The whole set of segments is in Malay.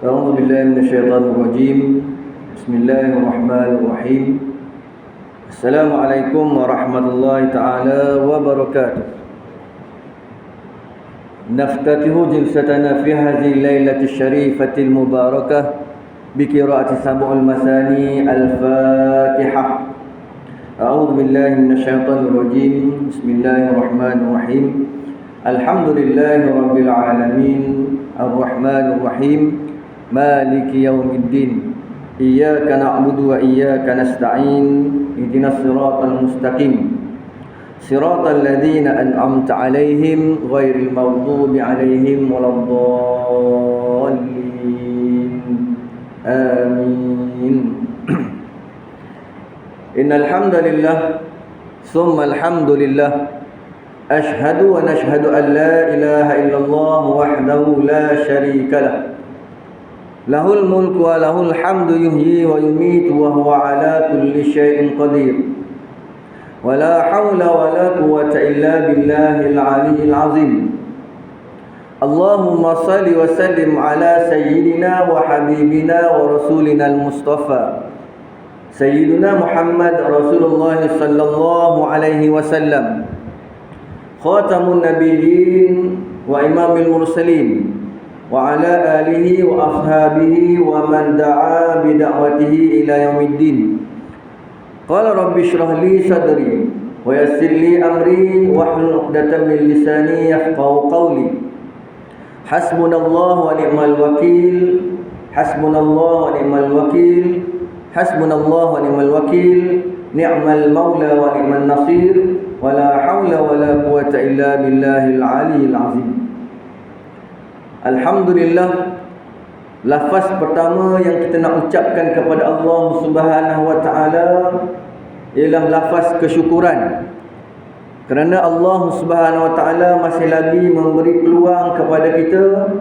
أعوذ بالله من الشيطان الرجيم. بسم الله الرحمن الرحيم. السلام عليكم ورحمة الله تعالى وبركاته. نفتتح جلستنا في هذه الليلة الشريفة المباركة بقراءة سبع المثاني الفاتحة. أعوذ بالله من الشيطان الرجيم. بسم الله الرحمن الرحيم. الحمد لله رب العالمين الرحمن الرحيم مالك يوم الدين إياك نعبد وإياك نستعين اهدنا الصراط المستقيم صراط الذين أنعمت عليهم غير المغضوب عليهم ولا الضالين آمين. إن الحمد لله ثم الحمد لله أشهد ونشهد أن لا إله إلا الله وحده لا شريك له له الملك وله الحمد يحيي ويميت وهو على كل شيء قدير ولا حول ولا قوة إلا بالله العلي العظيم. اللهم صل وسلم على سيدنا وحبيبنا ورسولنا المصطفى سيدنا محمد رسول الله صلى الله عليه وسلم خاتم النبيين وإمام المرسلين وعلى آله وأصحابه ومن دعا بدعوته إلى يوم الدين. قال رب اشرح لي صدري ويسر لي أمري واحلل عقدة من لساني يفقهوا قولي. حسبنا الله ونعم الوكيل حسبنا الله ونعم الوكيل حسبنا الله ونعم الوكيل نعم المولى ونعم النصير ولا حول ولا قوة إلا بالله العلي العظيم. Alhamdulillah, lafaz pertama yang kita nak ucapkan kepada Allah Subhanahu wa taala ialah lafaz kesyukuran. Kerana Allah Subhanahu wa taala masih lagi memberi peluang kepada kita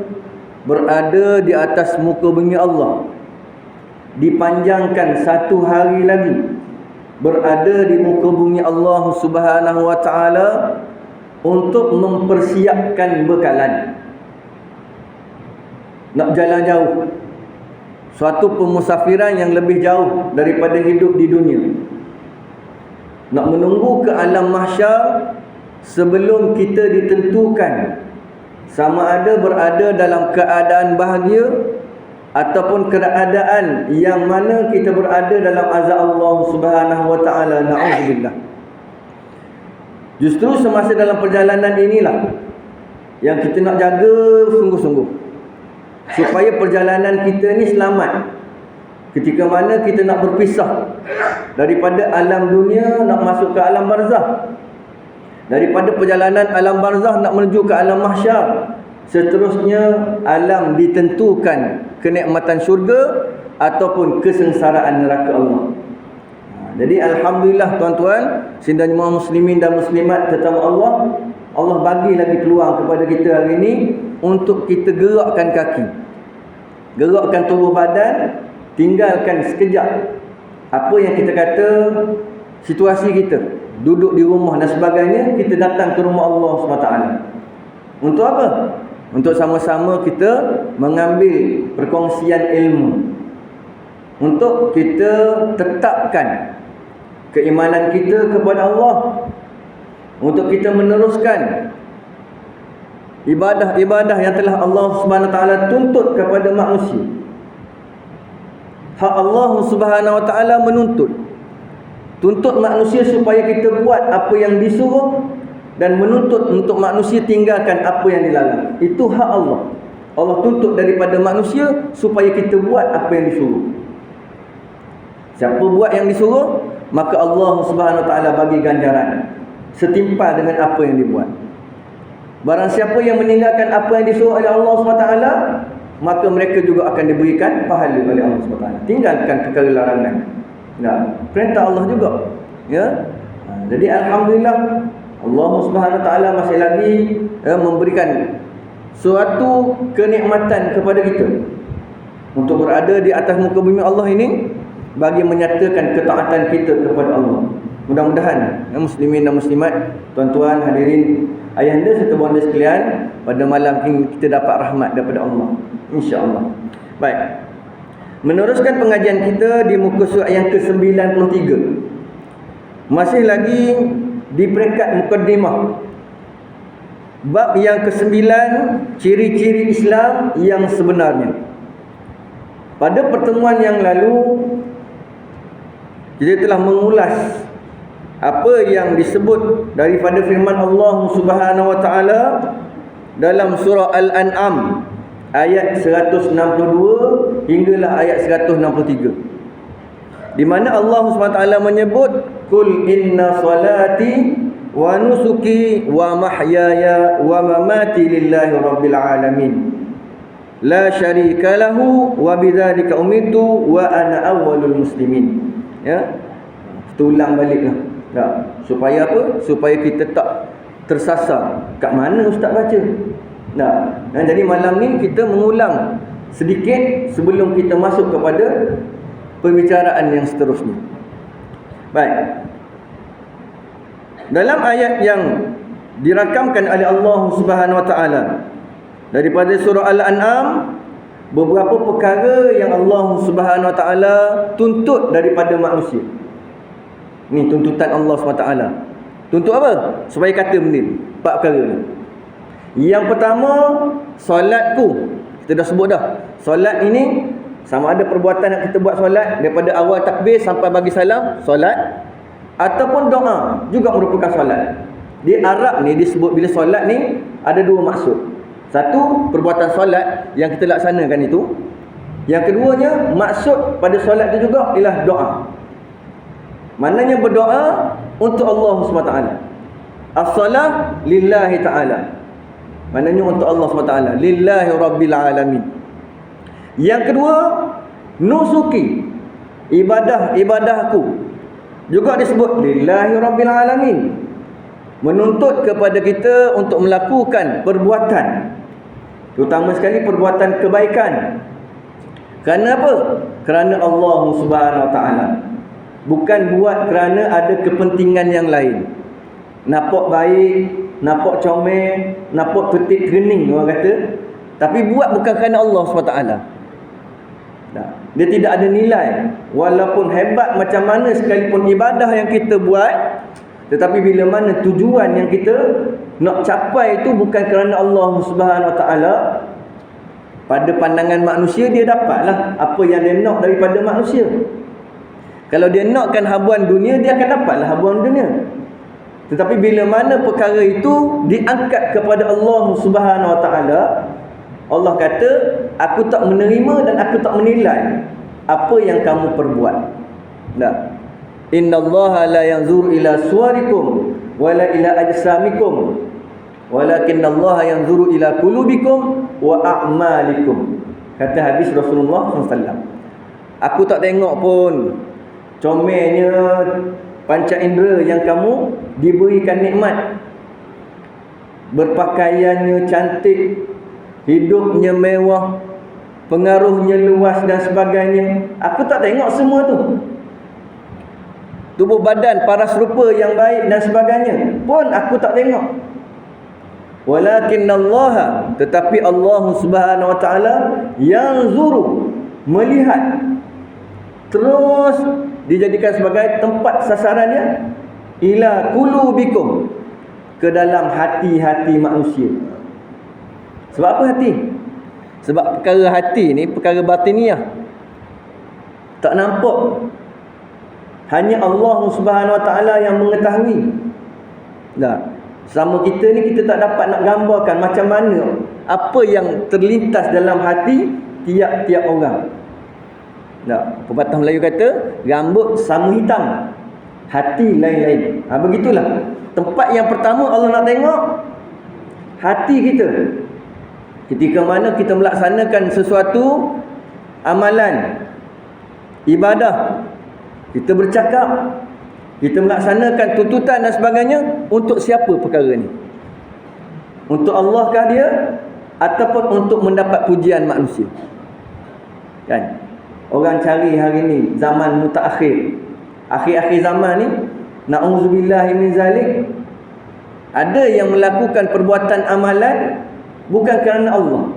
berada di atas muka bumi Allah. Dipanjangkan satu hari lagi berada di muka bumi Allah Subhanahu wa taala untuk mempersiapkan bekalan. Nak jalan jauh, suatu pemusafiran yang lebih jauh daripada hidup di dunia. Nak menunggu ke alam mahsyar sebelum kita ditentukan sama ada berada dalam keadaan bahagia ataupun keadaan yang mana kita berada dalam azab Allah Subhanahu wa taala. Na'udzubillah. Justru semasa dalam perjalanan inilah yang kita nak jaga sungguh-sungguh supaya perjalanan kita ni selamat. Ketika mana kita nak berpisah daripada alam dunia nak masuk ke alam barzah, daripada perjalanan alam barzah nak menuju ke alam mahsyar, seterusnya alam ditentukan kenikmatan syurga ataupun kesengsaraan neraka Allah. Jadi alhamdulillah tuan-tuan, sidang jemaah muslimin dan muslimat terutama Allah bagi lagi peluang kepada kita hari ini untuk kita gerakkan kaki, gerakkan tubuh badan, tinggalkan sekejap apa yang kita kata situasi kita, duduk di rumah dan sebagainya, kita datang ke rumah Allah SWT. Untuk apa? Untuk sama-sama kita mengambil perkongsian ilmu, untuk kita tetapkan keimanan kita kepada Allah, untuk kita meneruskan ibadah-ibadah yang telah Allah Subhanahu Wa Taala tuntut kepada manusia. Hak Allah Subhanahu Wa Taala tuntut manusia supaya kita buat apa yang disuruh dan menuntut untuk manusia tinggalkan apa yang dilarang. Itu hak Allah. Allah tuntut daripada manusia supaya kita buat apa yang disuruh. Siapa buat yang disuruh, maka Allah Subhanahu Wa Taala bagi ganjaran setimpal dengan apa yang dibuat. Barang siapa yang meninggalkan apa yang disuruh oleh Allah SWT, maka mereka juga akan diberikan pahala oleh Allah SWT. Tinggalkan perkara larangan. Nah, perintah Allah juga. Ya. Jadi alhamdulillah Allah SWT masih lagi memberikan suatu kenikmatan kepada kita untuk berada di atas muka bumi Allah ini bagi menyatakan ketaatan kita kepada Allah. Mudah-mudahan muslimin dan muslimat, tuan-tuan hadirin ayahanda serta bonda sekalian, pada malam ini kita dapat rahmat daripada Allah. insya-Allah. Baik. Meneruskan pengajian kita di muka surat yang ke-93. Masih lagi di peringkat mukaddimah. Bab yang ke-9, ciri-ciri Islam yang sebenarnya. Pada pertemuan yang lalu kita telah mengulas apa yang disebut daripada firman Allah Subhanahu wa taala dalam surah Al-An'am ayat 162 hinggalah ayat 163, di mana Allah Subhanahu wa taala menyebut kul inna salati wa nusuki wa mahyaya wa mamati lillahi rabbil alamin la syarika lahu wa bidzalika umirtu wa ana awwalul muslimin. Ya, kita ulang baliklah. Ya, supaya apa? Supaya kita tak tersasar kat mana ustaz baca. Nah, jadi malam ni kita mengulang sedikit sebelum kita masuk kepada perbicaraan yang seterusnya. Baik. Dalam ayat yang dirakamkan oleh Allah Subhanahu wa taala daripada surah Al-An'am, beberapa perkara yang Allah Subhanahu wa taala tuntut daripada manusia. Ni tuntutan Allah Subhanahu wa taala. Tuntut apa? Supaya kata benda ni. 4 perkara ni. Yang pertama, solatku. Kita dah sebut dah. Solat ini sama ada perbuatan yang kita buat solat daripada awal takbir sampai bagi salam, solat, ataupun doa juga merupakan solat. Di Arab ni disebut bila solat ni ada 2 maksud. Satu, perbuatan solat yang kita laksanakan itu. Yang keduanya, maksud pada solat itu juga ialah doa. Maknanya berdoa untuk Allah SWT. As-salah lillahi ta'ala. Maknanya untuk Allah SWT. Lillahi rabbil alamin. Yang kedua, nusuki. Ibadah-ibadahku juga disebut lillahi rabbil alamin. Menuntut kepada kita untuk melakukan perbuatan, terutama sekali perbuatan kebaikan. Kerana apa? Kerana Allah Subhanahu wa taala. Bukan buat kerana ada kepentingan yang lain. Nampak baik, nampak comel, nampak ketik kening orang kata, tapi buat bukan kerana Allah SWT. Dia tidak ada nilai. Walaupun hebat macam mana sekalipun ibadah yang kita buat, tetapi bila mana tujuan yang kita nak capai itu bukan kerana Allah Subhanahu wa taala, pada pandangan manusia dia dapatlah apa yang dia nak daripada manusia. Kalau dia nakkan habuan dunia, dia akan dapatlah habuan dunia. Tetapi bila mana perkara itu diangkat kepada Allah Subhanahu wa taala, Allah kata, aku tak menerima dan aku tak menilai apa yang kamu perbuat. Nah, innallaha la yanzuru ila suwarikum wala ila ajsamikum walakinallaha yanzuru ila qulubikum wa a'malikum. Kata hadis Rasulullah SAW. Aku tak tengok pun comelnya panca indera yang kamu diberikan nikmat, berpakaiannya cantik, hidupnya mewah, pengaruhnya luas dan sebagainya. Aku tak tengok semua tu. Tubuh badan, paras rupa yang baik dan sebagainya pun aku tak tengok. Walakinallaha, tetapi Allah Subhanahu wa taala yanzuru, melihat, terus dijadikan sebagai tempat sasarannya, ila qulubikum, ke dalam hati-hati manusia. Sebab apa hati? Sebab perkara hati ni perkara batiniah, tak nampak. Hanya Allah Subhanahu wa taala yang mengetahui. Nah, sama kita ni kita tak dapat nak gambarkan macam mana apa yang terlintas dalam hati tiap-tiap orang. Nah, pepatah Melayu kata, rambut sama hitam, hati lain-lain. Begitulah. Tempat yang pertama Allah nak tengok hati kita. Ketika mana kita melaksanakan sesuatu amalan, ibadah, kita bercakap, kita melaksanakan tuntutan dan sebagainya, untuk siapa perkara ni? Untuk Allah kah dia? Ataupun untuk mendapat pujian manusia? Kan? Orang cari hari ni zaman mutaakhir, akhir-akhir zaman ni, na'udzubillahi min zalik, ada yang melakukan perbuatan amalan bukan kerana Allah,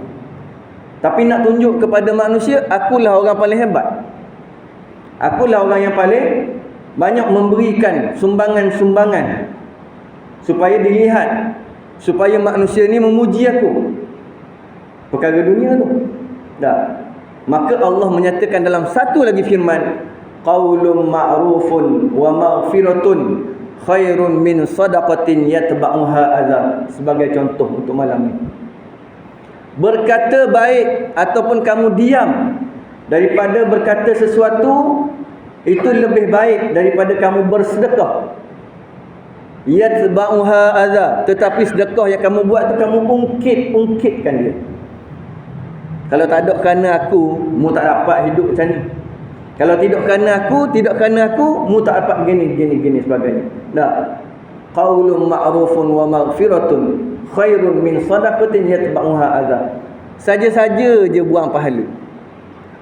Tapi nak tunjuk kepada manusia, akulah orang paling hebat. Akulah orang yang paling banyak memberikan sumbangan-sumbangan supaya dilihat, supaya manusia ni memuji aku. Perkara dunia tu. Dah. Maka Allah menyatakan dalam satu lagi firman, qaulun ma'rufun wa maghfiratun khairun min sadaqatin yatba'uha adha, sebagai contoh untuk malam ni. Berkata baik ataupun kamu diam daripada berkata sesuatu, itu lebih baik daripada kamu bersedekah. Yatba'uha adha, tetapi sedekah yang kamu buat tu kamu ungkitkan dia. Kalau tak ada kerana aku, mu tak dapat hidup macam ni. Kalau tidak kerana aku, mu tak dapat gini sebagainya. Nah, qaulun ma'rufun wa maghfiratun khairun min sadaqatin yatba'uha adha. Saja-saja je buang pahala.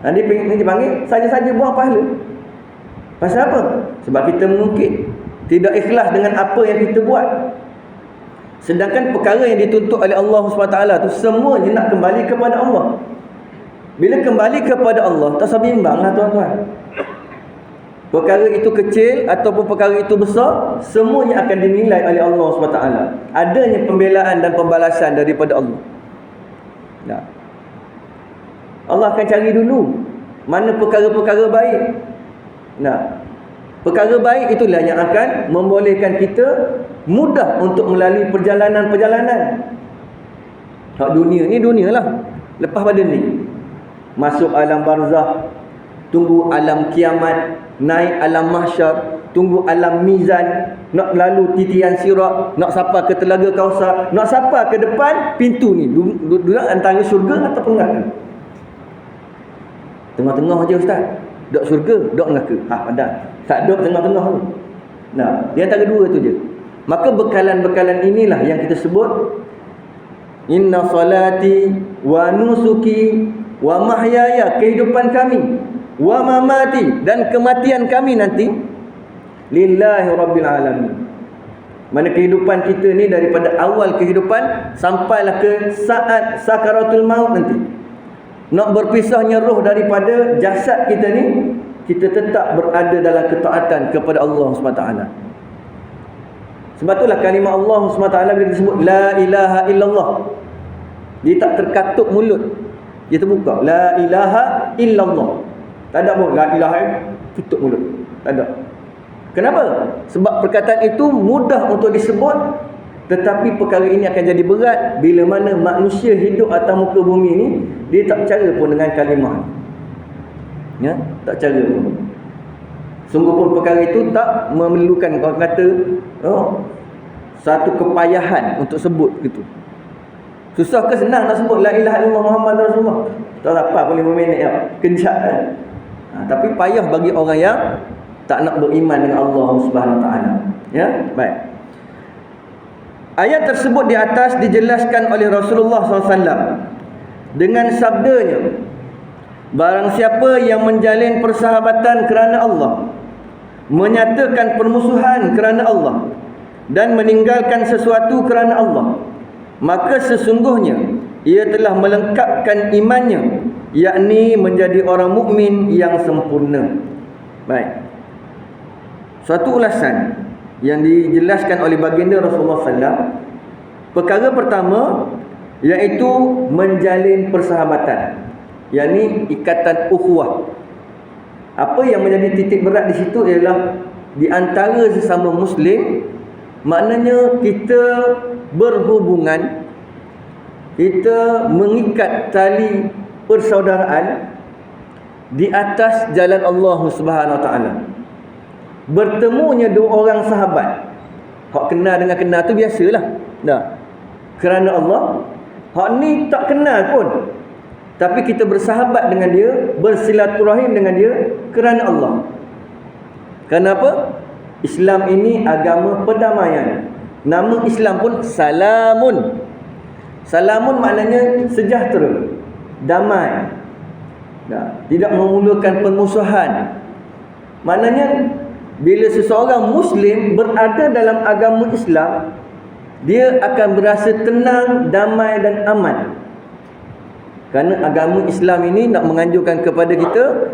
Nanti dipanggil saja-saja buang pahala. Pasal apa? Sebab kita mengungkit, tidak ikhlas dengan apa yang kita buat. Sedangkan perkara yang dituntut oleh Allah SWT tu semuanya nak kembali kepada Allah. Bila kembali kepada Allah, tak usah bimbanglah tuan-tuan. Perkara itu kecil ataupun perkara itu besar, semuanya akan dinilai oleh Allah SWT. Adanya pembelaan dan pembalasan daripada Allah. Nah, Allah akan cari dulu mana perkara-perkara baik. Nah, perkara baik itulah yang akan membolehkan kita mudah untuk melalui perjalanan-perjalanan. Hak dunia ni dunialah. Lepas pada ni, masuk alam barzah, tunggu alam kiamat, naik alam mahsyar, tunggu alam mizan, nak lalu titian sirat, nak sampai ke telaga Kausar, nak sampai ke depan pintu ni, duduk antara syurga ataupun neraka. Tengah-tengah je ustaz. Dok syurga, dok neraka. Padan. Tak dok tengah-tengah tu. Nah, di antara dua tu je. Maka bekalan-bekalan inilah yang kita sebut inna salati wa nusuki wa mahyaya, kehidupan kami, wa mamati, dan kematian kami nanti lillahi rabbil alamin. Mana kehidupan kita ni daripada awal kehidupan sampailah ke saat sakaratul maut nanti. Nak berpisahnya roh daripada jasad kita ni, kita tetap berada dalam ketaatan kepada Allah SWT. Sebab itulah kalimah Allah SWT bila disebut la ilaha illallah, dia tak terkatup mulut, dia terbuka la ilaha illallah. Tak ada pun la ilaha, tutup mulut. Tak ada. Kenapa? Sebab perkataan itu mudah untuk disebut, tetapi perkara ini akan jadi berat bila mana manusia hidup atas muka bumi ni, dia tak cara pun dengan kalimah. Ya, tak cara pun. Sungguh pun perkara itu tak memerlukan orang kata satu kepayahan untuk sebut gitu. Susah ke senang nak sebut la ilaha illallah Muhammad Rasulullah? Tak dapat boleh 5 minit ya. Kejap kan. Tapi payah bagi orang yang tak nak beriman dengan Allah Subhanahu Wa Taala. Ya, baik. Ayat tersebut di atas dijelaskan oleh Rasulullah SAW dengan sabdanya, barang siapa yang menjalin persahabatan kerana Allah, menyatakan permusuhan kerana Allah, dan meninggalkan sesuatu kerana Allah, maka sesungguhnya ia telah melengkapkan imannya, yakni menjadi orang mukmin yang sempurna. Baik. Suatu ulasan yang dijelaskan oleh baginda Rasulullah SAW. Perkara pertama iaitu menjalin persahabatan, yakni ikatan ukhuwah. Apa yang menjadi titik berat di situ ialah di antara sesama Muslim, maknanya kita berhubungan, kita mengikat tali persaudaraan di atas jalan Allah Subhanahu Wa Taala. Bertemunya dua orang sahabat, hak kenal dengan kenal tu biasalah dah, kerana Allah. Hak ni tak kenal pun, tapi kita bersahabat dengan dia, bersilaturahim dengan dia kerana Allah. Kenapa? Islam ini agama perdamaian. Nama Islam pun salamun. Salamun maknanya sejahtera, damai. Tidak memulakan permusuhan. Maknanya bila seseorang Muslim berada dalam agama Islam, dia akan berasa tenang, damai dan aman. Kerana agama Islam ini nak menganjurkan kepada kita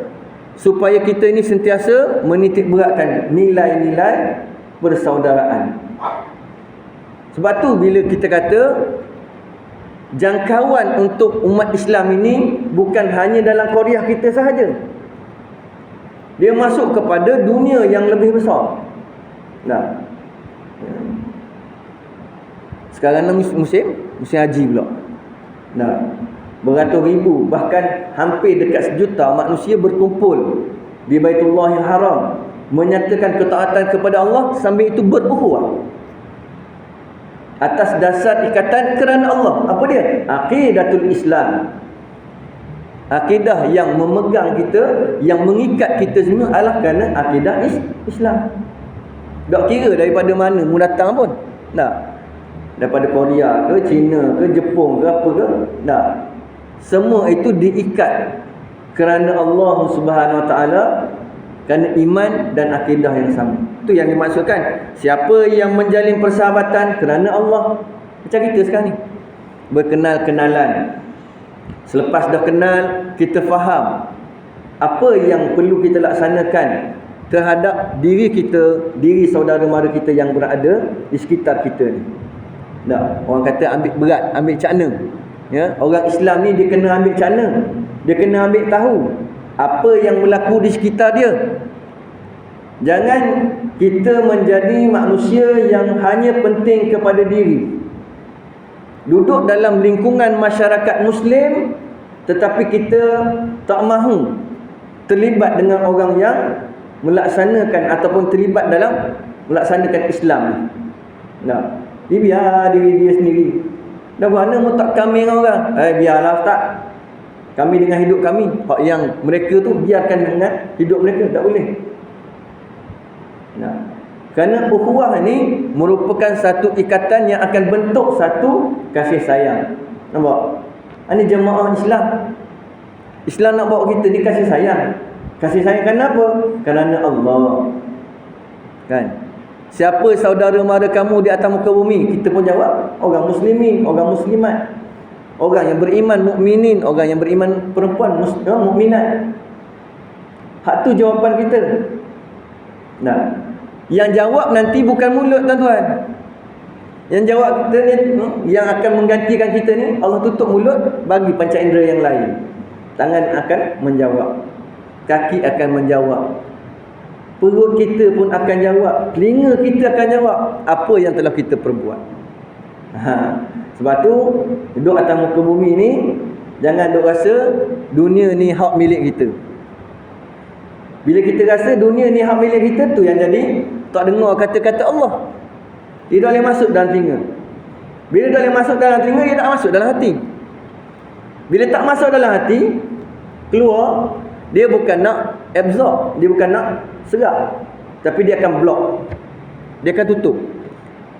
supaya kita ini sentiasa menitik beratkan nilai-nilai persaudaraan. Sebab tu bila kita kata jangkauan untuk umat Islam ini bukan hanya dalam Korea kita sahaja. Dia masuk kepada dunia yang lebih besar. Nah. Sekarang ni musim haji pula. Nah. Beratus ribu, bahkan hampir dekat sejuta manusia berkumpul di Baitullahil Haram menyatakan ketaatan kepada Allah sambil itu berukhuwah atas dasar ikatan kerana Allah. Apa dia? Aqidatul Islam. Akidah yang memegang kita, yang mengikat kita semua adalah kerana akidah Islam. Tak kira daripada mana mu datang pun. Tak. Daripada Korea ke, China ke, Jepun ke, apa ke. Tak. Semua itu diikat kerana Allah Subhanahu Wa Taala, kerana iman dan akidah yang sama. Itu yang dimaksudkan. Siapa yang menjalin persahabatan kerana Allah. Macam kita sekarang ni, berkenal-kenalan. Selepas dah kenal, kita faham apa yang perlu kita laksanakan terhadap diri kita, diri saudara mara kita yang berada di sekitar kita ni. Tak, orang kata ambil berat, ambil cakna. Ya, orang Islam ni dia kena ambil cakna. Dia kena ambil tahu apa yang berlaku di sekitar dia. Jangan kita menjadi manusia yang hanya penting kepada diri. Duduk dalam lingkungan masyarakat Muslim, tetapi kita tak mahu terlibat dengan orang yang melaksanakan ataupun terlibat dalam melaksanakan Islam. Nah, dia biar diri dia sendiri. Dah mana mu tak kami dengan orang? Biarlah tak. Kami dengan hidup kami. Hak yang mereka tu biarkan dengan hidup mereka. Tak boleh. Nah, kerana ukhuwah ni merupakan satu ikatan yang akan bentuk satu kasih sayang. Nampak? Ini jemaah Islam. Islam nak bawa kita ni kasih sayang. Kasih sayang kenapa? Kerana Allah. Kan? Siapa saudara mara kamu di atas muka bumi? Kita pun jawab, orang muslimin, orang muslimat. Orang yang beriman mukminin, orang yang beriman perempuan mukminat. Hak tu jawapan kita. Nah, yang jawab nanti bukan mulut tuan-tuan. Yang jawab kita ni, yang akan menggantikan kita ni, Allah tutup mulut, bagi panca indera yang lain. Tangan akan menjawab, kaki akan menjawab, perut kita pun akan jawab, telinga kita akan jawab apa yang telah kita perbuat. Sebab tu duduk atas muka bumi ni, jangan duk rasa dunia ni hak milik kita. Bila kita rasa dunia ni hak milik kita, tu yang jadi tak dengar kata-kata Allah. Dia dah boleh masuk dalam telinga. Bila dah boleh masuk dalam telinga, dia tak masuk dalam hati. Bila tak masuk dalam hati, keluar, dia bukan nak absorb, dia bukan nak serap, tapi dia akan block. Dia akan tutup.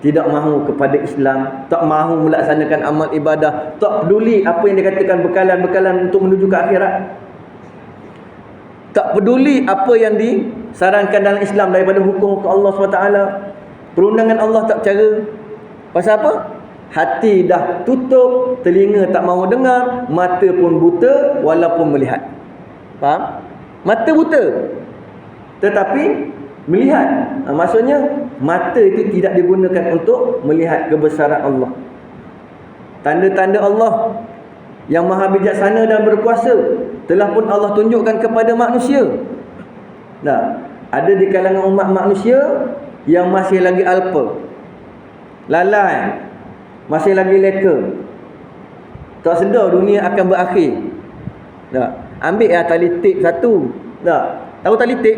Tidak mahu kepada Islam, tak mahu melaksanakan amal ibadah, tak peduli apa yang dikatakan bekalan-bekalan untuk menuju ke akhirat. Tak peduli apa yang disarankan dalam Islam daripada hukum Allah SWT. Perundangan Allah tak cara. Pasal apa? Hati dah tutup, telinga tak mahu dengar, mata pun buta walaupun melihat. Faham? Mata buta, tetapi melihat. Maksudnya mata itu tidak digunakan untuk melihat kebesaran Allah. Tanda-tanda Allah yang maha bijaksana dan berkuasa telah pun Allah tunjukkan kepada manusia. Nah, ada di kalangan umat manusia yang masih lagi alpa, lalai, masih lagi leka, tak sedar dunia akan berakhir. Nah, ambil tali tip satu. Nah, tahu tali tip?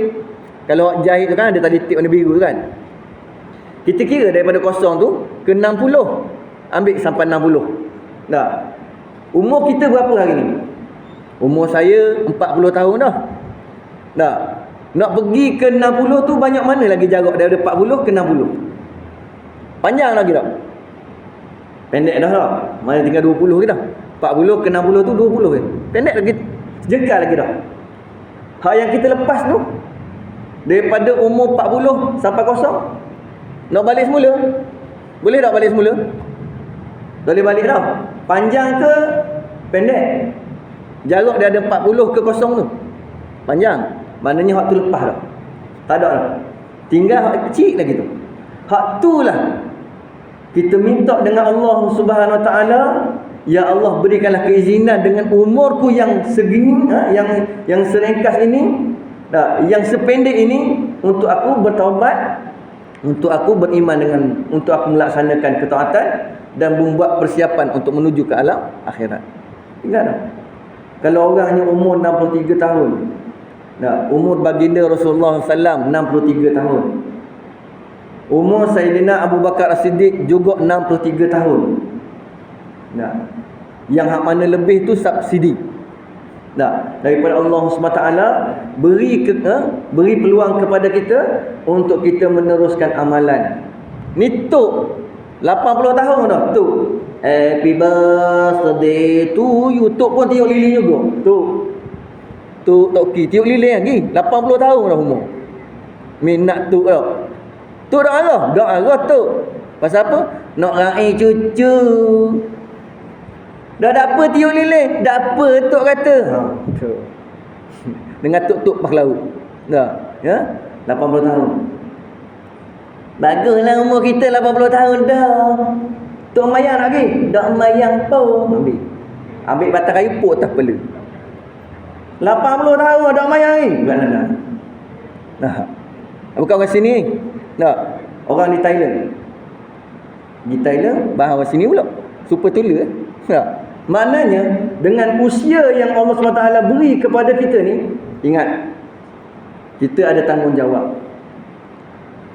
Kalau jahit tu kan ada tali tip warna biru tu kan. Kita kira daripada kosong tu ke 60. Ambil sampai 60. Nah, umur kita berapa hari ni? Umur saya 40 tahun dah. Nah, nak pergi ke 60 tu banyak mana lagi jarak daripada 40 ke 60? Panjang lagi tak? Pendek dah tak? Mana tinggal 20 ke dah? 40 ke 60 tu 20 ke? Pendek lagi, sejengkal lagi dah. Hak yang kita lepas tu, daripada umur 40 sampai kosong, nak balik semula? Boleh tak balik semula? Boleh balik dah. Panjang ke pendek? Jarak dia ada 40 ke 0 tu. Panjang. Maknanya hak tu lepas dah. Tak ada dah. Tinggal hak kecil lagi tu. Hak tu lah kita minta dengan Allah Subhanahu Wa Taala, ya Allah berikanlah keizinan dengan umurku yang segini, yang seringkas ini, yang sependek ini, untuk aku bertaubat, untuk aku beriman dengan, untuk aku melaksanakan ketaatan dan membuat persiapan untuk menuju ke alam akhirat. Ingat tak? Kalau orang hanya umur 63 tahun, umur baginda Rasulullah SAW 63 tahun, umur Sayyidina Abu Bakar As-Siddiq juga 63 tahun. Yang hak mana lebih tu subsidi. Daripada Allah SWT beri peluang kepada kita untuk kita meneruskan amalan. Ni tok 80 tahun dah tok. Happy birthday to you. Tok pun tiup lilin juga. Tok Toki tiup lilin lagi. 80 tahun dah umur. Minat tok dah. Tok dah arah. Dah arah tok. Pasal apa? Nak raih cucu. Dah ada apa tiup lilin? Dah apa tok kata? Dengan tok-tok pahlaw. Ya? 80 tahun. Baguslah umur kita 80 tahun dah. Tok mayang lagi? Dak mayang pun. Ambil batang kayu pok atas kepala. 80 tahun dak mayang ni. Bukan orang sini. Orang di Thailand. Di Thailand bahasa orang sini pula. Super tula. Maknanya dengan usia yang Allah SWT beri kepada kita ni, ingat, kita ada tanggungjawab.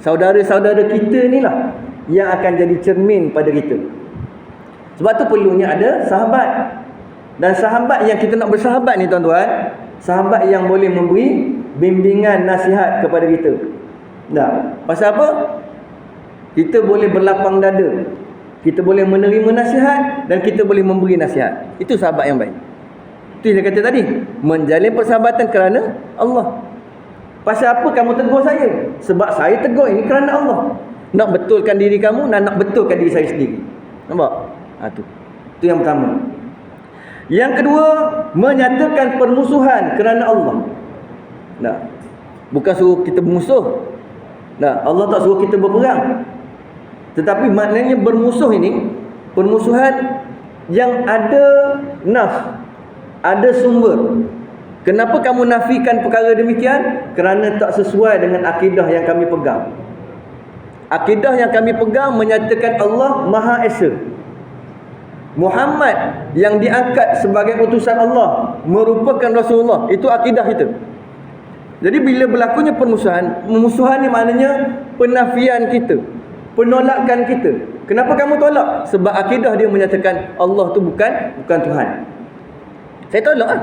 Saudara-saudara kita ni lah yang akan jadi cermin pada kita. Sebab tu perlunya ada sahabat. Dan sahabat yang kita nak bersahabat ni tuan-tuan, sahabat yang boleh memberi bimbingan, nasihat kepada kita. Pasal apa? Kita boleh berlapang dada, kita boleh menerima nasihat, dan kita boleh memberi nasihat. Itu sahabat yang baik. Itu yang dia kata tadi, menjalin persahabatan kerana Allah. Pasal apa kamu tegur saya? Sebab saya tegur ini kerana Allah. Nak betulkan diri kamu, nak betulkan diri saya sendiri. Nampak? Itu yang pertama. Yang kedua, menyatakan permusuhan kerana Allah. Bukan suruh kita bermusuh. Allah tak suruh kita berperang. Tetapi maknanya bermusuh ini, permusuhan yang ada naf, ada sumber. Kenapa kamu nafikan perkara demikian? Kerana tak sesuai dengan akidah yang kami pegang. Akidah yang kami pegang menyatakan Allah Maha Esa. Muhammad yang diangkat sebagai utusan Allah merupakan Rasulullah. Itu akidah kita. Jadi bila berlakunya permusuhan, permusuhan ni maknanya penafian kita, penolakan kita. Kenapa kamu tolak? Sebab akidah dia menyatakan Allah tu bukan Tuhan. Saya tolak lah.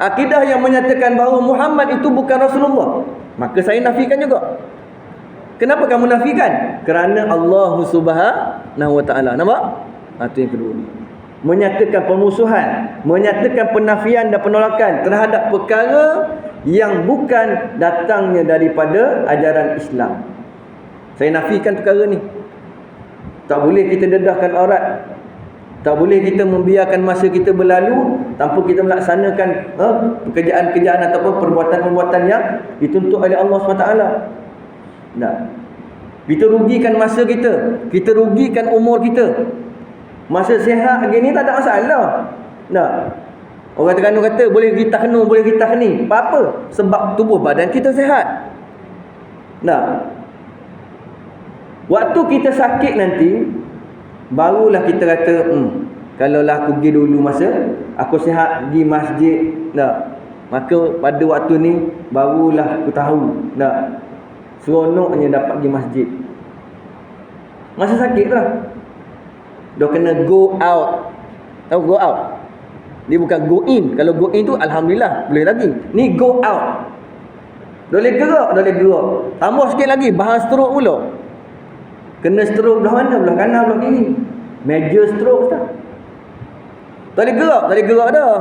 Akidah yang menyatakan bahawa Muhammad itu bukan Rasulullah, maka saya nafikan juga. Kenapa kamu nafikan? Kerana Allah Subhanahu Wa Taala. Nampak? Itu yang kedua. Menyatakan permusuhan, menyatakan penafian dan penolakan terhadap perkara yang bukan datangnya daripada ajaran Islam. Saya nafikan perkara ni. Tak boleh kita dedahkan aurat. Tak boleh kita membiarkan masa kita berlalu tanpa kita melaksanakan pekerjaan-pekerjaan ataupun perbuatan-perbuatan yang dituntut oleh Allah SWT. Kita rugikan masa kita, kita rugikan umur kita. Masa sihat gini tak ada masalah. Orang Terengganu kata boleh getah kenu, boleh getah ni. Apa? Sebab tubuh badan kita sihat. Waktu kita sakit nanti, barulah kita kata, kalaulah aku pergi dulu masa aku sihat di masjid, maka pada waktu ni barulah aku tahu, seronoknya dapat pergi masjid. Masa sakit lah. Dah kena go out. Tahu go out? Dia bukan go in. Kalau go in tu alhamdulillah boleh lagi. Ni go out. Dah boleh gerak. Tambah sikit lagi bahan stroke pula. Kena stroke belah mana? Belah kanan, belah kiri. Major stroke dah. Tak boleh gerak dah.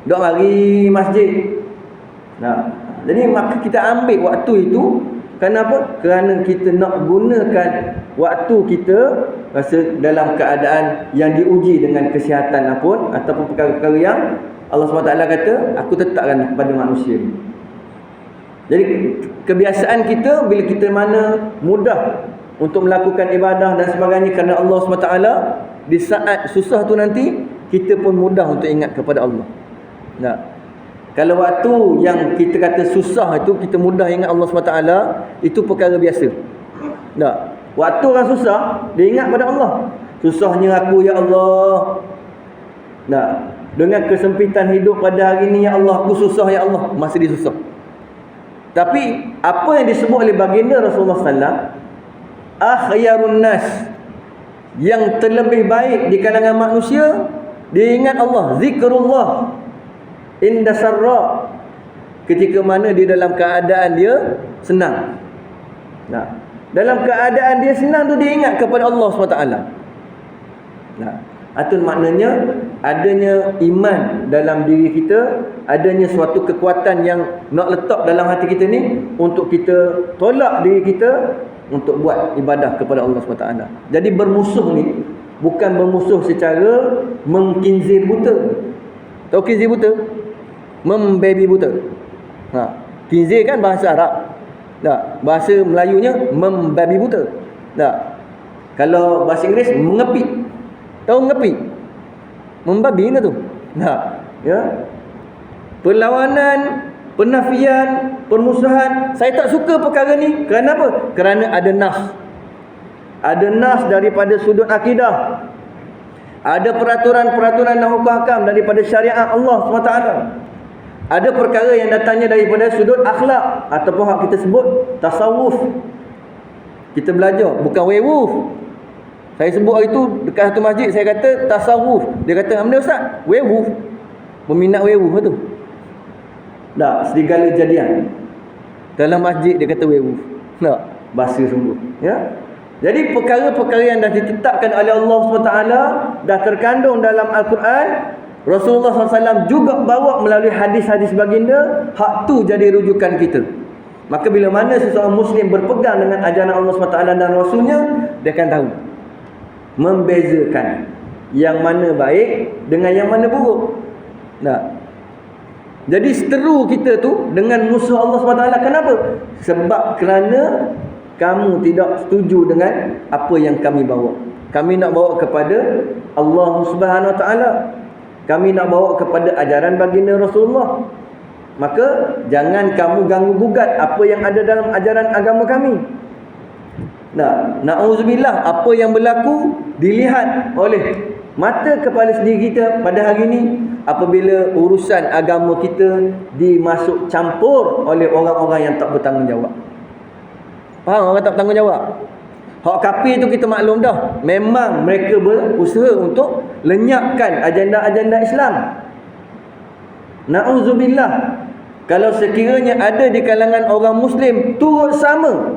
Dok mari masjid. Jadi maka kita ambil waktu itu Kenapa? Kerana kita nak gunakan waktu kita rasa dalam keadaan yang diuji dengan kesihatan pun ataupun perkara-perkara yang Allah SWT kata, aku tetapkan kepada manusia ni. Jadi kebiasaan kita bila kita mana mudah untuk melakukan ibadah dan sebagainya kerana Allah SWT, di saat susah tu nanti kita pun mudah untuk ingat kepada Allah. Nah, kalau waktu yang kita kata susah itu kita mudah ingat Allah SWT, itu perkara biasa. Tak. Waktu orang susah, dia ingat pada Allah. Susahnya aku ya Allah. Tak. Dengan kesempitan hidup pada hari ini ya Allah, aku susah ya Allah, masa dia susah. Tapi apa yang disebut oleh baginda Rasulullah sallallahu akhyarun nas, yang terlebih baik di kalangan manusia, dia ingat Allah, zikrullah inda sarra, ketika mana dia dalam keadaan dia senang. Nah, dalam keadaan dia senang tu dia ingat kepada Allah SWT. Nah, itu maknanya adanya iman dalam diri kita, adanya suatu kekuatan yang nak letak dalam hati kita ni untuk kita tolak diri kita untuk buat ibadah kepada Allah SWT. Jadi bermusuh ni bukan bermusuh secara mengkinzir buta. Tahu kinzir buta? Membabi buta. Kinzir kan bahasa Arab. Tak, bahasa Melayunya membabi buta. Tak. Kalau bahasa Inggeris mengepik. Tahu mengepik? Membabi lah tu. Tak. Ya. Perlawanan, penafian, permusuhan, saya tak suka perkara ni. Kerana apa? Kerana ada nas. Ada nas daripada sudut akidah. Ada peraturan-peraturan dan hukum-hakam daripada syariat Allah SWT. Ada perkara yang datangnya daripada sudut akhlak ataupun hak kita sebut tasawuf. Kita belajar, bukan werewolf. Saya sebut hari tu dekat satu masjid, saya kata tasawuf. Dia kata, "Mana ustaz? Werewolf." Peminat werewolf tu. Tak, serigala jadian. Dalam masjid dia kata werewolf. Tak, bahasa sungguh. Ya. Jadi perkara-perkara yang dah ditetapkan oleh Allah SWT, dah terkandung dalam Al-Quran, Rasulullah SAW juga bawa melalui hadis-hadis baginda, hak tu jadi rujukan kita. Maka bila mana seseorang Muslim berpegang dengan ajaran Allah SWT dan Rasulnya, dia akan tahu membezakan yang mana baik dengan yang mana buruk. Nah, jadi seteru kita tu dengan musuh Allah SWT. Kenapa? Sebab kerana kamu tidak setuju dengan apa yang kami bawa. Kami nak bawa kepada Allah Subhanahu Wa Taala. Kami nak bawa kepada ajaran baginda Rasulullah. Maka jangan kamu ganggu gugat apa yang ada dalam ajaran agama kami. Nah, na'udzubillah, apa yang berlaku dilihat oleh mata kepala sendiri kita pada hari ini apabila urusan agama kita dimasuk campur oleh orang-orang yang tak bertanggungjawab. Faham orang tak bertanggungjawab? Hak kafir tu kita maklum dah. Memang mereka berusaha untuk lenyapkan agenda-agenda Islam. Na'udzubillah. Kalau sekiranya ada di kalangan orang Muslim turut sama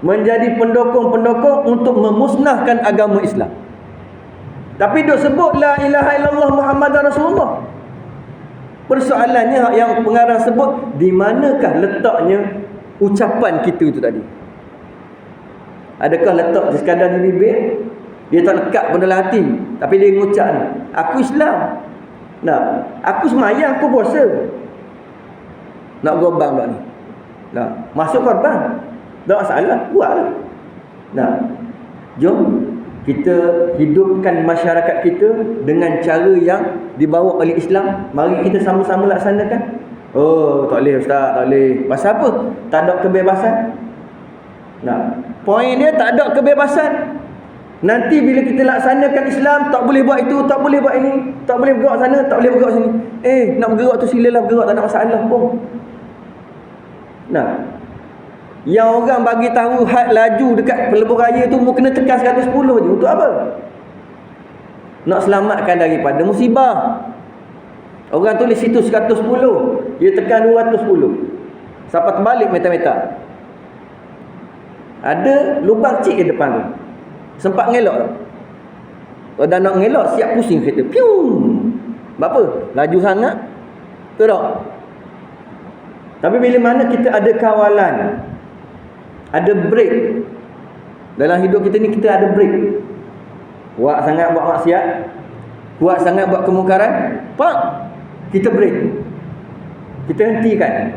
menjadi pendokong-pendokong untuk memusnahkan agama Islam. Tapi duk sebut la ilaha illallah Muhammadar Rasulullah. Persoalannya yang pengarang sebut, di manakah letaknya ucapan kita itu tadi? Adakah letak sekadar di bibir? Dia tak lekat pada dalam hati, tapi dia mengucap ni, aku Islam. Nah, aku semayang, aku puasa. Nak korban pula ni. Nah, masuk korban. Tak masalah, buatlah. Nah, jom kita hidupkan masyarakat kita dengan cara yang dibawa oleh Islam. Mari kita sama-sama laksanakan. Oh, tak boleh ustaz, tak boleh. Pasal apa? Tak ada kebebasan. Nah, poin dia tak ada kebebasan. Nanti bila kita laksanakan Islam, tak boleh buat itu, tak boleh buat ini, tak boleh bergerak sana, tak boleh bergerak sini. Nak bergerak tu silalah bergerak, tak ada masalah pun. Nah, yang orang bagi tahu had laju dekat pelebur raya tu mu kena tekan 110 je. Untuk apa? Nak selamatkan daripada musibah. Orang tulis situ 110, dia tekan 210. Sampai terbalik meta-meta. Ada lubang cik di depan tu. Sempat ngelok tu. Kalau dah nak ngelok, siap pusing kereta. Pium. Apa? Laju sangat. Betul tak? Tapi bila mana kita ada kawalan, Ada break. Dalam hidup kita ni kita ada break. Kuat sangat buat maksiat, kuat sangat buat kemungkaran, pak, kita break. Kita hentikan.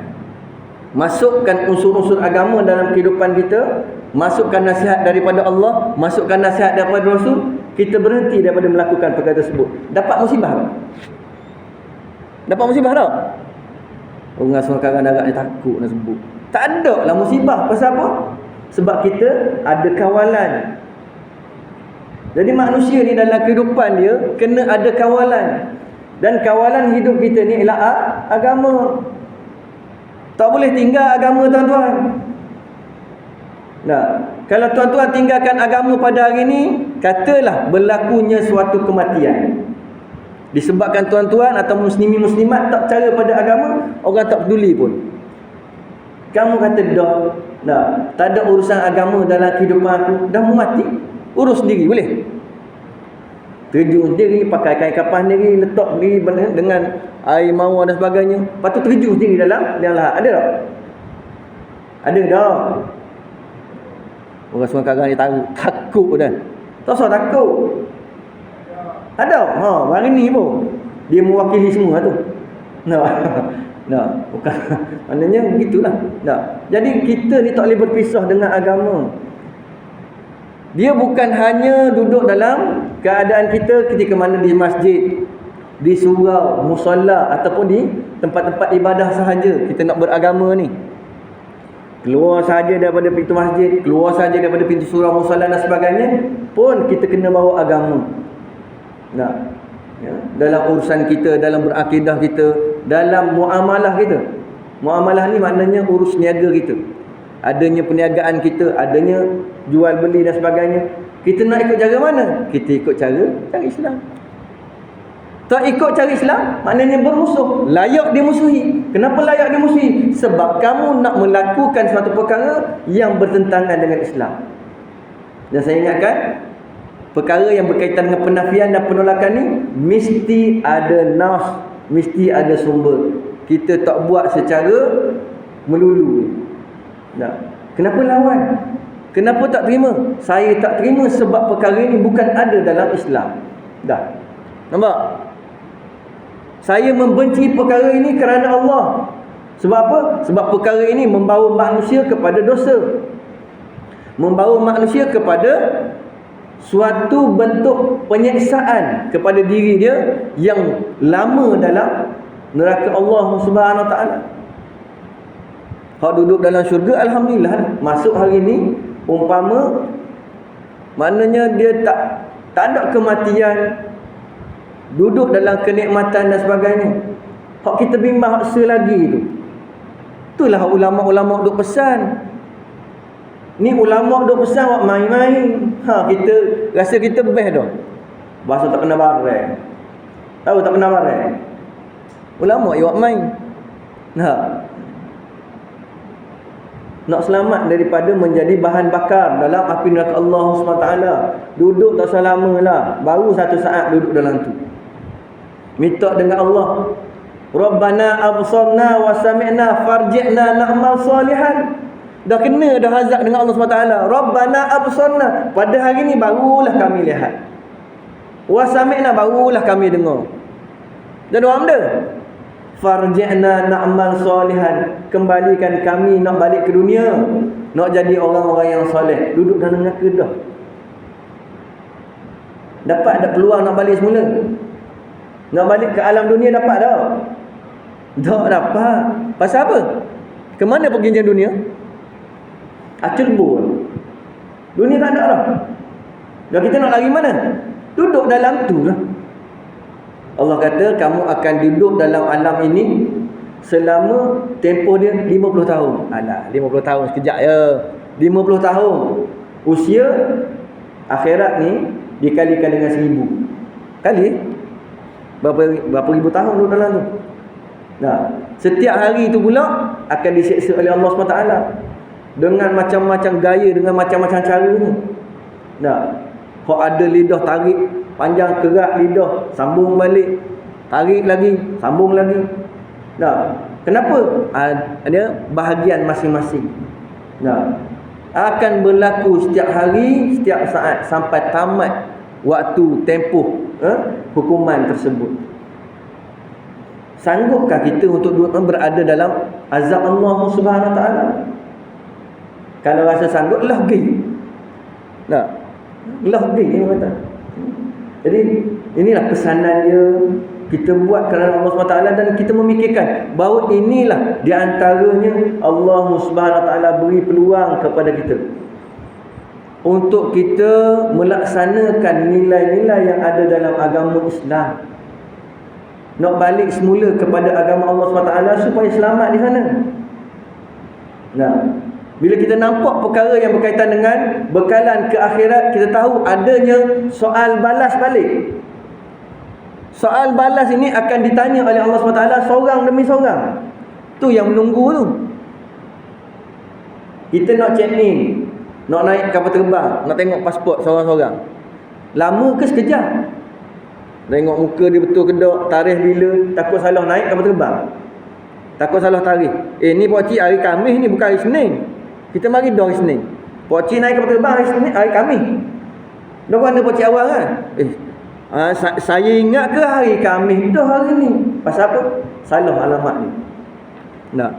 Masukkan unsur-unsur agama dalam kehidupan kita, masukkan nasihat daripada Allah, masukkan nasihat daripada Rasul, kita berhenti daripada melakukan perkara tersebut. Dapat musibah tak? Dapat musibah tak? Orang sekarang agak ni takut nak sebut. Tak ada lah musibah. Pasal apa? Sebab kita ada kawalan. Jadi manusia ni dalam kehidupan dia kena ada kawalan. Dan kawalan hidup kita ni ialah agama. Tak boleh tinggal agama, tuan-tuan. Nah, kalau tuan-tuan tinggalkan agama pada hari ni, katalah berlakunya suatu kematian. Disebabkan tuan-tuan atau muslimin muslimat tak percaya pada agama, orang tak peduli pun. Kamu kata dah, tak ada urusan agama dalam kehidupan aku, dah mau mati, urus sendiri boleh. Terjun sendiri, pakai kain kapan sendiri, letak sendiri dengan air mawar dan sebagainya. Lepas tu terjun sendiri dalam lahat. Ada tak? Ada dah. Orang sekarang ni takut dah. Tak usah takut. Ada. Hari ni pun dia mewakili semua tu. Bukan. Maknanya begitulah. Jadi kita ni tak boleh berpisah dengan agama. Dia bukan hanya duduk dalam keadaan kita ketika mana di masjid, di surau, musalla ataupun di tempat-tempat ibadah sahaja kita nak beragama ni. Keluar sahaja daripada pintu masjid, keluar sahaja daripada pintu surau, musalla dan sebagainya, pun kita kena bawa agama. Dalam urusan kita, dalam berakidah kita, dalam muamalah kita. Muamalah ni maknanya urus niaga kita. Adanya perniagaan kita, adanya jual beli dan sebagainya. Kita nak ikut cara mana? Kita ikut cara Islam. Tak ikut cara Islam, maknanya bermusuh. Layak dimusuhi. Kenapa layak dimusuhi? Sebab kamu nak melakukan suatu perkara yang bertentangan dengan Islam. Dan saya ingatkan, perkara yang berkaitan dengan penafian dan penolakan ni mesti ada nas, mesti ada sumber. Kita tak buat secara melulu. Kenapa lawan? Kenapa tak terima? Saya tak terima sebab perkara ini bukan ada dalam Islam. Nampak? Saya membenci perkara ini kerana Allah. Sebab apa? Sebab perkara ini membawa manusia kepada dosa. Membawa manusia kepada suatu bentuk penyiksaan kepada diri dia yang lama dalam neraka Allah Subhanahu Wa Taala. Hak duduk dalam syurga, alhamdulillah, masuk hari ni umpama maknanya dia tak ada kematian, duduk dalam kenikmatan dan sebagainya. Hak kita bimbang hak selagi tu. Itulah ulama-ulama duk pesan. Ni ulama duk pesan awak main-main. Kita rasa kita best dah. Bahasa tak kena barang. Tahu tak kena barang? Ulama awak main. Nak selamat daripada menjadi bahan bakar dalam api neraka Allah SWT. Duduk tak usah lama lah, baru satu saat duduk dalam tu. Minta dengan Allah, Rabbana absarna wa sami'na farji'na na'mal salihan. Dah kena dah hazak dengan Allah SWT. Rabbana absarna, pada hari ni barulah kami lihat. Wa sami'na, barulah kami dengar. Dan orang benda, farji'na na'mal salihan, kembalikan kami nak balik ke dunia, nak jadi orang-orang yang soleh. Duduk dalam neraka dah. Dapat ada peluang nak balik semula? Nak balik ke alam dunia dapat tak? Tak dapat. Pasal apa? Ke mana pergi dunia? Acul bol. Dunia tak ada lah. Dan kita nak lari mana? Duduk dalam tu lah. Allah kata kamu akan duduk dalam alam ini selama tempoh dia 50 tahun. Alah, 50 tahun sekejap je. 50 tahun. Usia akhirat ni dikalikan dengan 1000 kali. Berapa ribu tahun duduk dalam tu. Setiap hari tu pula akan diseksa oleh Allah SWT dengan macam-macam gaya, dengan macam-macam cara ni. Kau ada lidah tarik panjang, kerak lidah, sambung balik, tarik lagi, sambung lagi. Kenapa? Ada bahagian masing-masing. akan berlaku setiap hari, setiap saat sampai tamat waktu tempoh hukuman tersebut. Sanggupkah kita untuk berada dalam azab Allah Subhanahu Wa Taala? Kalau rasa sanggup, lah pergi. Nah, lah pergi dia kata. Jadi inilah pesanan dia, kita buat kerana Allah SWT, dan kita memikirkan bahawa inilah di antaranya Allah SWT beri peluang kepada kita untuk kita melaksanakan nilai-nilai yang ada dalam agama Islam. Nak balik semula kepada agama Allah SWT supaya selamat di sana. Nah, bila kita nampak perkara yang berkaitan dengan bekalan ke akhirat, kita tahu adanya soal balas balik. Soal balas ini akan ditanya oleh Allah SWT seorang demi seorang. Tu yang menunggu tu. Kita nak check in, nak naik kapal terbang, nak tengok pasport seorang-seorang. Lama ke sekejap? Tengok muka dia betul ke tak, tarikh bila, takut salah naik kapal terbang, takut salah tarikh. Ni pakcik hari Khamis ni, bukan hari Senin. Kita mari dah hari Senin. Pakcik naik kapal terbang hari Senin, hari Khamis. Dah mana pakcik awal kan? Saya ingat ke hari Khamis dah hari ni. Pasal apa? Salah alamat ni. Nah,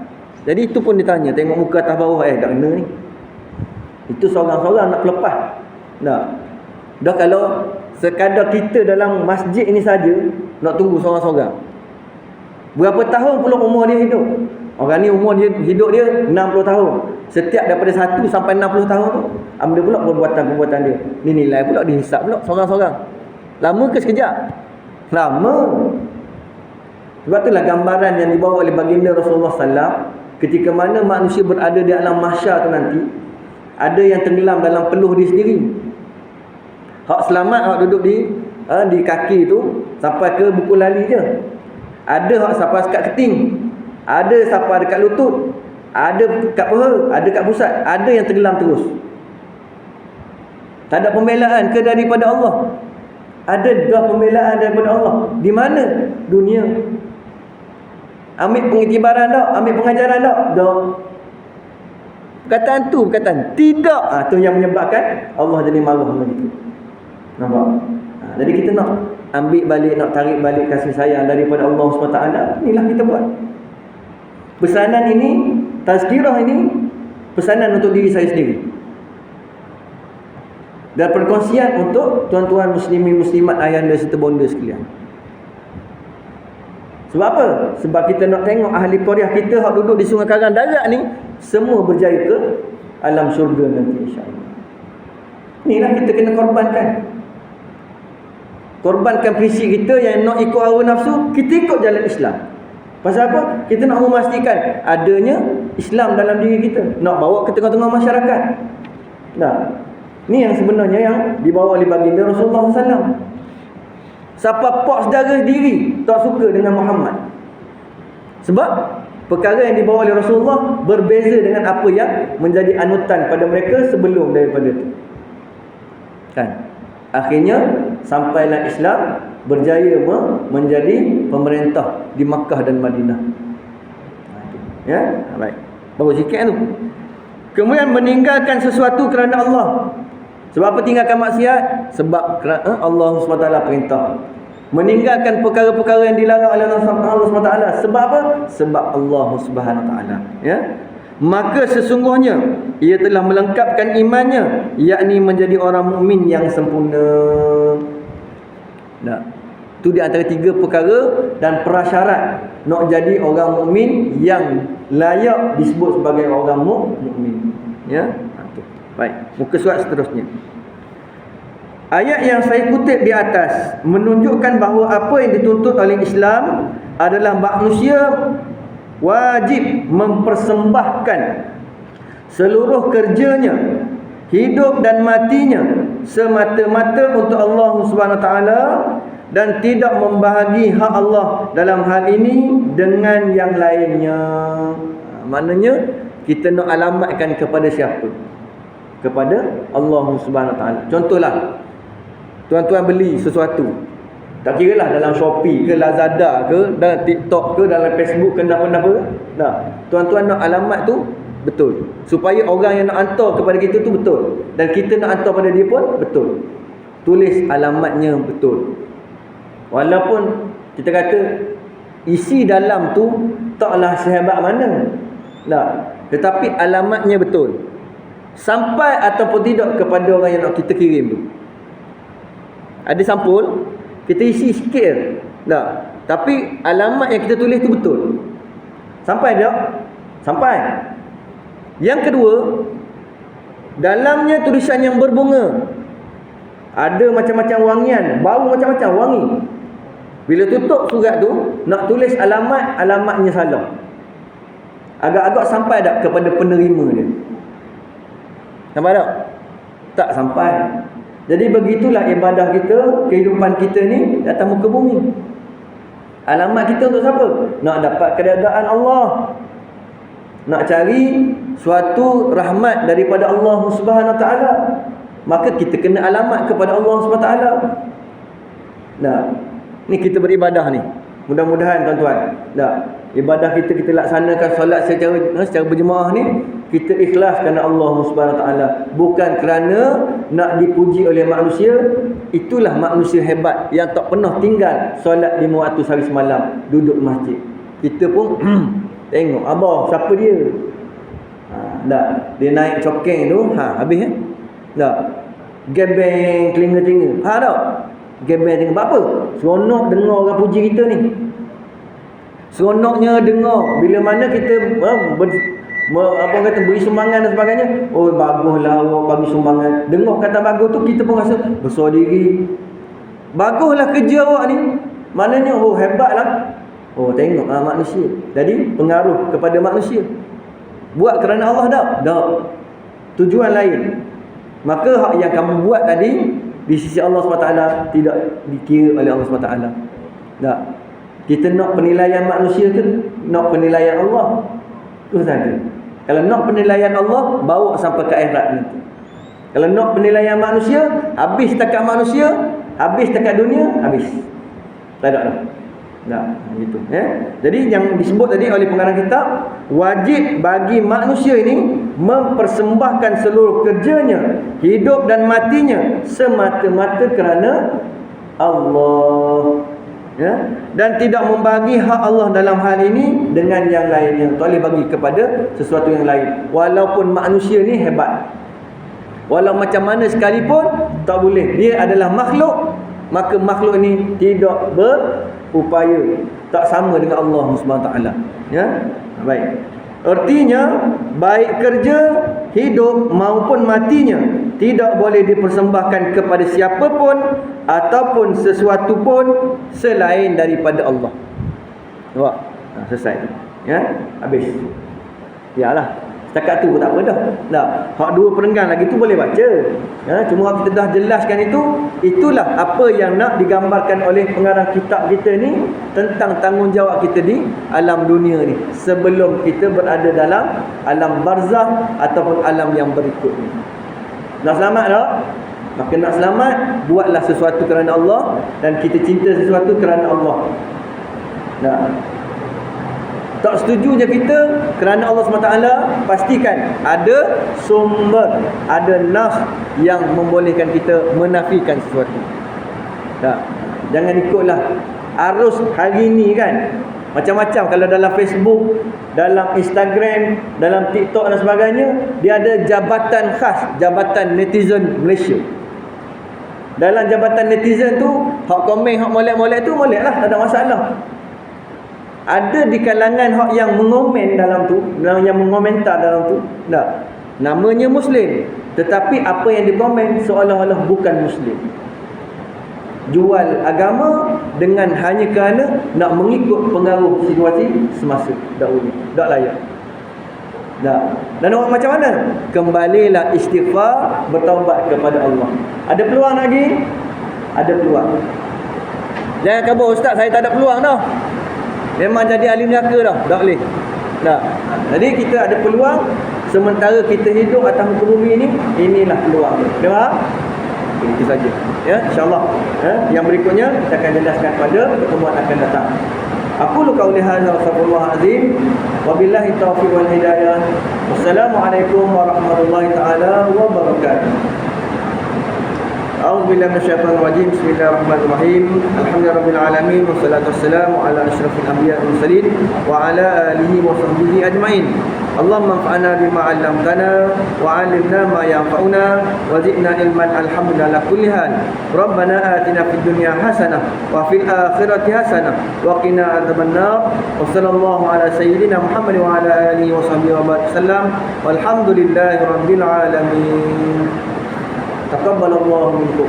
jadi itu pun ditanya, tengok muka atas bawah, tak kena ni. Itu seorang-seorang nak pelepas. Nah, dah kalau sekadar kita dalam masjid ini saja nak tunggu seorang-seorang, berapa tahun pula umur dia hidup? Orang ni umur dia hidup dia 60 tahun. Setiap daripada 1 sampai 60 tahun tu, ambil pula perbuatan-perbuatan dia. Ni nilai pula dihisap pula seorang-seorang. Lama ke sekejap? Lama. Sebab itulah gambaran yang dibawa oleh baginda Rasulullah SAW, ketika mana manusia berada di alam mahsyar tu nanti, ada yang tenggelam dalam peluh dia sendiri. Hak selamat, hak duduk di kaki tu sampai ke buku lali je. Ada hak sampai dekat keting, ada sampai dekat lutut, ada dekat peha, ada dekat pusat, ada yang tenggelam terus. Tak ada pembelaan ke daripada Allah? Ada dah pembelaan daripada Allah. Di mana? Dunia. Ambil pengiktibaran tak? Ambil pengajaran tak? Tak. Perkataan tu, perkataan tidak. Tu yang menyebabkan Allah jadi marah begitu. Nampak? Jadi kita nak ambil balik, nak tarik balik kasih sayang daripada Allah SWT. Inilah kita buat. Pesanan ini, tazkirah ini, pesanan untuk diri saya sendiri. Dan perkongsian untuk tuan-tuan muslimin muslimat ayahanda serta bonda sekalian. Sebab apa? Sebab kita nak tengok ahli Korea kita hak duduk di Sungai Karang Darat ni semua berjaya ke alam syurga nanti, insya-Allah. Inilah kita kena korbankan. Korbankan prinsip kita yang nak ikut hawa nafsu, kita ikut jalan Islam. Pasal apa? Kita nak memastikan adanya Islam dalam diri kita, nak bawa ke tengah-tengah masyarakat. Nah, ni yang sebenarnya yang dibawa oleh baginda Rasulullah SAW. Siapa pak saudara sendiri tak suka dengan Muhammad, sebab perkara yang dibawa oleh Rasulullah berbeza dengan apa yang menjadi anutan pada mereka sebelum daripada itu. Kan? Akhirnya sampailah Islam berjaya menjadi pemerintah di Makkah dan Madinah. Ya, baik. Baru sikit tu. Kemudian meninggalkan sesuatu kerana Allah. Sebab apa tinggalkan maksiat? Sebab Allah SWT perintah. Meninggalkan perkara-perkara yang dilarang oleh Allah SWT. Sebab apa? Sebab Allah SWT. Ya. Maka sesungguhnya ia telah melengkapkan imannya, yakni menjadi orang mukmin yang sempurna. Nah, itu di antara 3 perkara dan prasyarat nak jadi orang mukmin yang layak disebut sebagai orang mukmin. Ya. Baik, muka surat seterusnya. Ayat yang saya kutip di atas menunjukkan bahawa apa yang dituntut oleh Islam adalah manusia wajib mempersembahkan seluruh kerjanya, hidup dan matinya semata-mata untuk Allah SWT dan tidak membahagi hak Allah dalam hal ini dengan yang lainnya. Maknanya kita nak alamatkan kepada siapa? Kepada Allah SWT. Contohlah, tuan-tuan beli sesuatu, tak kira lah dalam Shopee ke, Lazada ke, dalam TikTok ke, dalam Facebook ke, apa-apa. Nah, tuan-tuan nak alamat tu betul. Supaya orang yang nak hantar kepada kita tu betul. Dan kita nak hantar pada dia pun betul. Tulis alamatnya betul. Walaupun kita kata isi dalam tu taklah sehebat mana. Tak. Tetapi alamatnya betul. Sampai ataupun tidak kepada orang yang nak kita kirim tu. Ada sampul, kita isi sikit. Tak. Tapi alamat yang kita tulis tu betul. Sampai tak? Sampai. Yang kedua, dalamnya tulisan yang berbunga. Ada macam-macam wangian, bau macam-macam wangi. Bila tutup surat tu, nak tulis alamat, alamatnya salah. Agak-agak sampai tak kepada penerima dia? Sampai tak? Tak sampai. Jadi begitulah ibadah kita, kehidupan kita ni datang muka bumi. Alamat kita untuk siapa? Nak dapat keredaan Allah. Nak cari suatu rahmat daripada Allah Subhanahu Wa Taala. Maka kita kena alamat kepada Allah Subhanahu Wa Taala. Nah, ni kita beribadah ni. Mudah-mudahan tuan-tuan, ibadah kita laksanakan solat secara berjemaah ni, kita ikhlas kerana Allah Subhanahu Wa Taala, bukan kerana nak dipuji oleh manusia. Itulah manusia hebat yang tak pernah tinggal solat 5 waktu sehari semalam duduk masjid. Kita pun tengok abah siapa dia. Dia naik cokeng tu, habis gebeng telinga-telinga. Tak? Gebeng telinga. Apa? Seronok dengar orang puji kita ni. Seronoknya dengar bila mana kita beri sumbangan dan sebagainya. Oh, baguslah awak bagi sumbangan. Dengar kata bagus tu, kita pun rasa besar diri. Baguslah kerja awak ni. Maknanya hebatlah. Tengok manusia. Jadi pengaruh kepada manusia. Buat kerana Allah tak? Tujuan lain. Maka hak yang kamu buat tadi di sisi Allah SWT tidak dikira oleh Allah SWT. Tak. Kita nak penilaian manusia ke nak penilaian Allah? Itu saja. Kalau nak penilaian Allah, bawa sampai ke akhirat nanti. Kalau nak penilaian manusia, habis setakat manusia, habis setakat dunia, habis. Tak ada dah. Nah, gitu Jadi yang disebut tadi oleh pengarang kitab, wajib bagi manusia ini mempersembahkan seluruh kerjanya, hidup dan matinya semata-mata kerana Allah. Dan tidak membagi hak Allah dalam hal ini dengan yang lainnya. Tak boleh bagi kepada sesuatu yang lain. Walaupun manusia ni hebat, walau macam mana sekalipun, tak boleh. Dia adalah makhluk, maka makhluk ini tidak berupaya, tak sama dengan Allah SWT. Baik. Artinya, baik kerja, hidup maupun matinya tidak boleh dipersembahkan kepada siapapun ataupun sesuatu pun selain daripada Allah. Nampak? Selesai. Habis. Yalah. Setakat tu pun tak apa dah. Hak 2 perenggan lagi tu boleh baca. Cuma kita dah jelaskan itulah apa yang nak digambarkan oleh pengarang kitab kita ni tentang tanggungjawab kita di alam dunia ni sebelum kita berada dalam alam barzakh ataupun alam yang berikut ni. Nak selamat tak? Maka nak selamat, buatlah sesuatu kerana Allah, dan kita cinta sesuatu kerana Allah. Tak setujunya kita kerana Allah SWT, pastikan ada sumber, ada nas yang membolehkan kita menafikan sesuatu. Jangan ikutlah arus hari ni kan. Macam-macam, kalau dalam Facebook, dalam Instagram, dalam TikTok dan sebagainya, dia ada jabatan khas, jabatan netizen Malaysia. Dalam jabatan netizen tu, hak komen, hak molek-molek tu, molek lah, tak ada masalah. Ada di kalangan hak yang mengomen dalam tu, yang mengomentar dalam tu, tak. Namanya Muslim, tetapi apa yang dikomen seolah-olah bukan Muslim. Jual agama dengan hanya kerana nak mengikut pengaruh situasi semasa dahulu. Tak layak. Tak. Dan orang macam mana? Kembalilah istighfar, bertaubat kepada Allah. Ada peluang lagi? Ada peluang. Jangan kabur, ustaz, saya tak ada peluang dah. Memang jadi ahli neraka dah. Tak boleh. Tak. Jadi kita ada peluang sementara kita hidup atas muka bumi ini. Inilah peluang. Faham? Itu saja. InsyaAllah. Yang berikutnya kita akan jelaskan pada pertemuan akan datang. Aqulu qawli hadza wa astaghfirullah azim wa billahi taufiq wal hidayah. Wassalamualaikum warahmatullahi taala wabarakatuh. A'udzubillahi minasyaitonir rajim. Bismillahirrahmanirrahim. Alhamdulillahirabbil alamin wassalatu wassalamu ala asyrafil anbiya'i wal mursalin wa ala alihi wa sahbihi ajmain. Allahumma anfa'na bima 'allamtana wa 'allimna ma yanfa'una wa zidna ilman alhamdulillah ala kulli hal. Rabbana atina fid dunya hasanah wa fil akhirati hasanah wa qina adzabannar. Wa sallallahu ala sayyidina Muhammad wa ala alihi wa sahbihi wa sallam. Walhamdulillahi rabbil alamin. Taqabbalallahu minkum.